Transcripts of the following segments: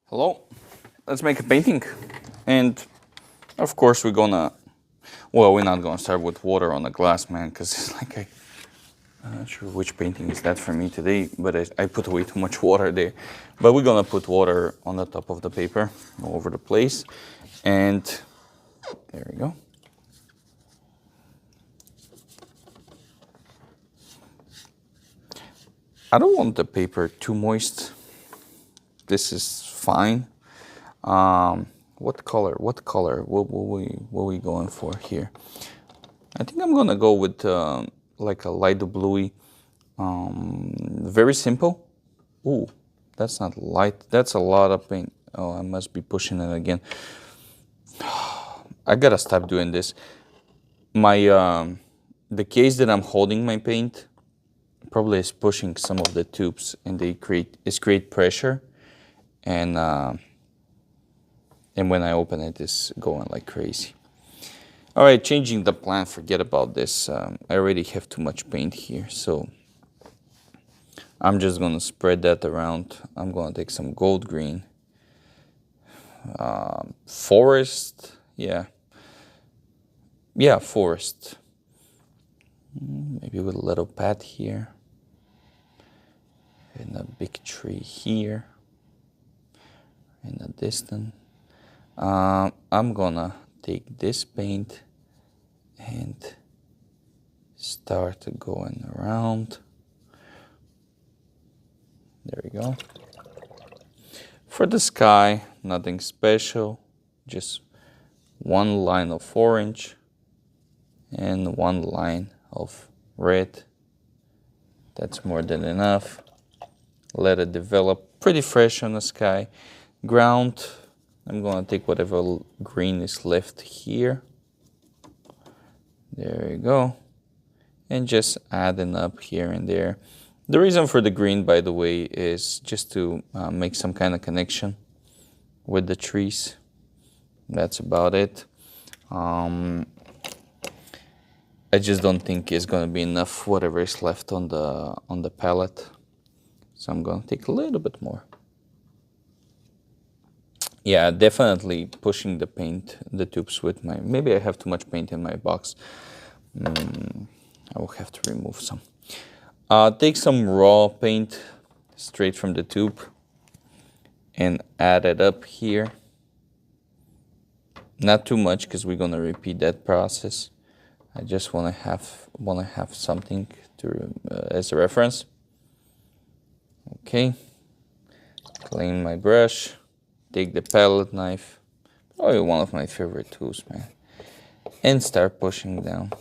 Hello, let's make a painting. And of course we're not gonna start with water on the glass, man, because it's like I'm not sure which painting is that for me today, but I put way too much water there. But we're gonna put water on the top of the paper, all over the place. And there we go. I don't want the paper too moist. This is fine. What color? What color? What we going for here? I think I'm gonna go with like a light bluey. Very simple. Ooh, that's not light. That's a lot of paint. Oh, I must be pushing it again. I gotta stop doing this. My the case that I'm holding my paint probably is pushing some of the tubes, and they create pressure, and when I open it, it's going like crazy. All right, changing the plan. Forget about this. I already have too much paint here, so I'm just gonna spread that around. I'm gonna take some gold green. Forest, yeah, forest. Maybe with a little pad here, and a big tree here, in the distance. I'm gonna take this paint and start going around. There we go. For the sky, nothing special, just one line of orange and one line of red. That's more than enough. Let it develop. Pretty fresh on the sky. Ground, I'm gonna take whatever green is left here. There you go. And just adding up here and there. The reason for the green, by the way, is just to make some kind of connection with the trees. That's about it. I just don't think it's gonna be enough whatever is left on the palette. So I'm gonna take a little bit more. Yeah, definitely pushing the tubes with my, maybe I have too much paint in my box. I will have to remove some. Take some raw paint straight from the tube and add it up here. Not too much because we're gonna repeat that process. I just wanna have something to as a reference. Okay. Clean my brush. Take the palette knife. Probably one of my favorite tools, man. And start pushing down.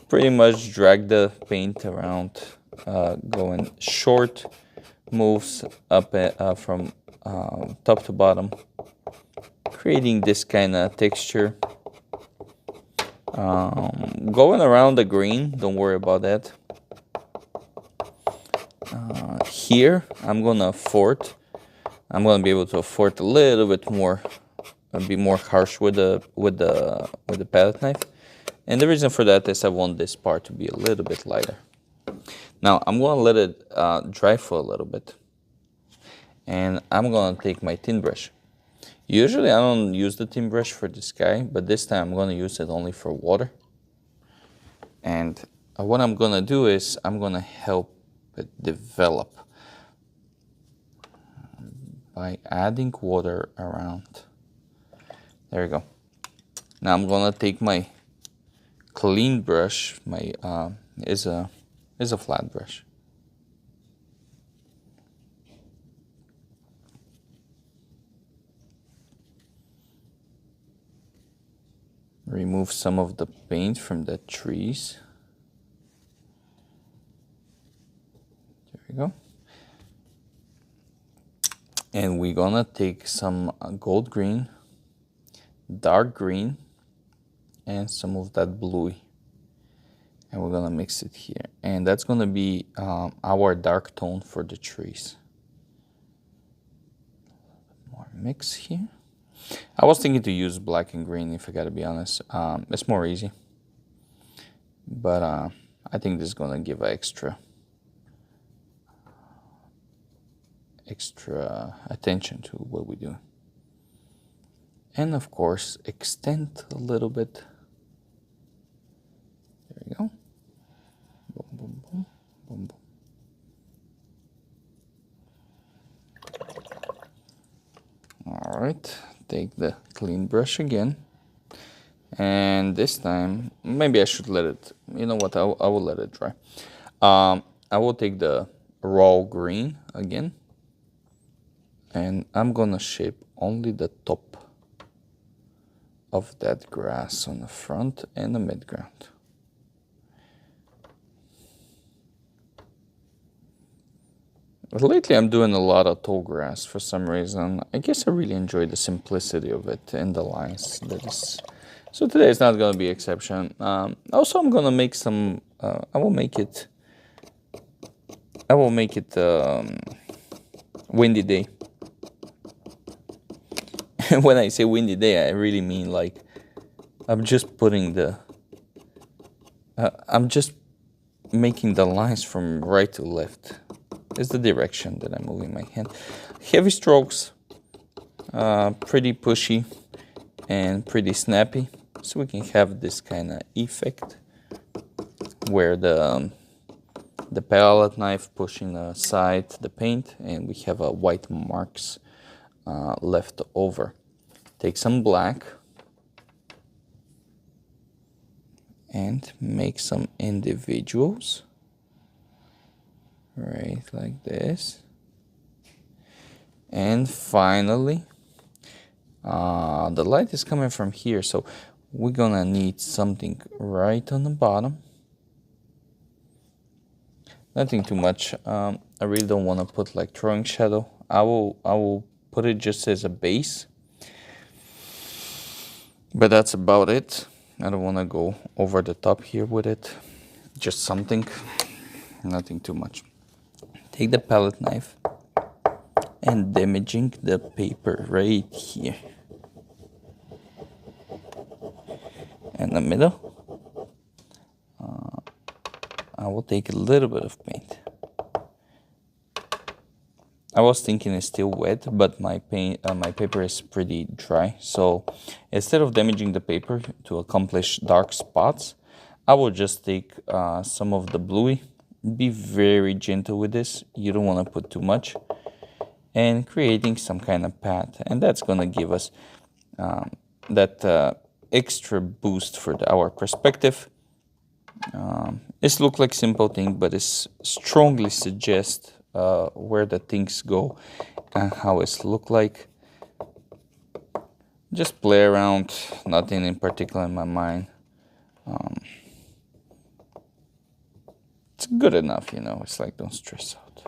Pretty much drag the paint around, going short moves up from top to bottom, creating this kind of texture. Going around the green, don't worry about that. Here, I'm gonna be able to afford a little bit more, be more harsh with the palette knife. And the reason for that is I want this part to be a little bit lighter. Now I'm gonna let it dry for a little bit. And I'm gonna take my thin brush. Usually I don't use the thin brush for this guy, but this time I'm gonna use it only for water. And what I'm gonna do is I'm gonna help it develop by adding water around. There we go. Now I'm gonna take my clean brush. My is a flat brush. Remove some of the paint from the trees. There we go. And we're gonna take some gold green, dark green, and some of that bluey. And we're gonna mix it here. And that's gonna be our dark tone for the trees. More mix here. I was thinking to use black and green, if I gotta be honest. It's more easy. But I think this is gonna give an extra. extra attention to what we do. And of course, extend a little bit. There we go. Boom, boom, boom, boom, boom. All right, take the clean brush again. And this time, maybe I should let it, you know what, I will let it dry. I will take the raw green again. And I'm gonna shape only the top of that grass on the front and the midground. But lately I'm doing a lot of tall grass for some reason. I guess I really enjoy the simplicity of it and the lines. So today is not gonna be exception. Also, I'm gonna make some. I will make it windy day. When I say windy day, I really mean like I'm just putting the. I'm just making the lines from right to left. Is the direction that I'm moving my hand. Heavy strokes, pretty pushy and pretty snappy, so we can have this kind of effect where the palette knife pushing aside the paint, and we have white marks left over. Take some black and make some individuals. Right, like this. And finally, the light is coming from here, so we're gonna need something right on the bottom. Nothing too much. I really don't want to put like throwing shadow. I will put it just as a base, but that's about it. I don't want to go over the top here with it. Just something, nothing too much. Take the palette knife and damaging the paper right here in the middle. I will take a little bit of paint. I was thinking it's still wet, but my paper is pretty dry. So instead of damaging the paper to accomplish dark spots, I will just take some of the bluey. Be very gentle with this. You don't want to put too much. And creating some kind of path. And that's going to give us that extra boost for our perspective. It looks like simple thing, but it strongly suggests where the things go and how it look like. Just play around, nothing in particular in my mind. It's good enough, you know. It's like, don't stress out.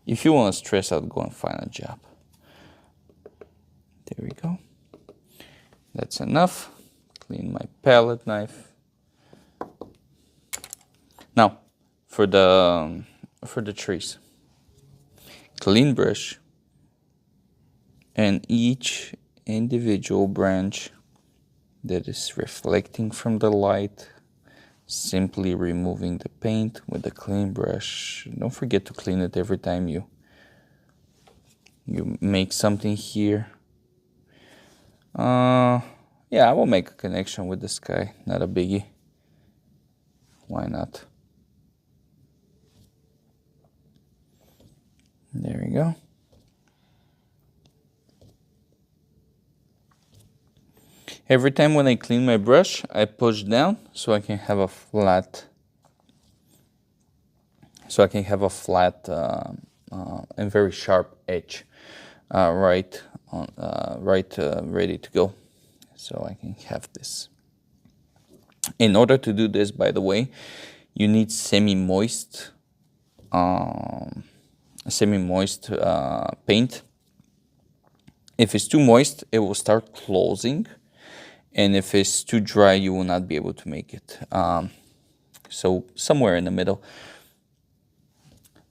If you want to stress out, go and find a job. There we go. That's enough. Clean my palette knife. Now, for the trees, clean brush, and each individual branch that is reflecting from the light, simply removing the paint with a clean brush. Don't forget to clean it every time you make something here. Yeah, I will make a connection with the sky, not a biggie. Why not? There we go. Every time when I clean my brush, I push down so I can have a flat. And very sharp edge, ready to go. So I can have this. In order to do this, by the way, you need semi-moist paint. If it's too moist, it will start closing. And if it's too dry, you will not be able to make it. So somewhere in the middle.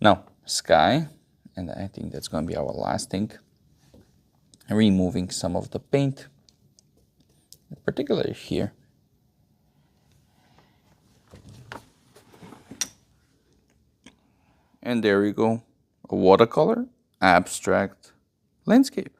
Now, sky, and I think that's going to be our last thing. Removing some of the paint, particularly here. And there we go, a watercolor abstract landscape.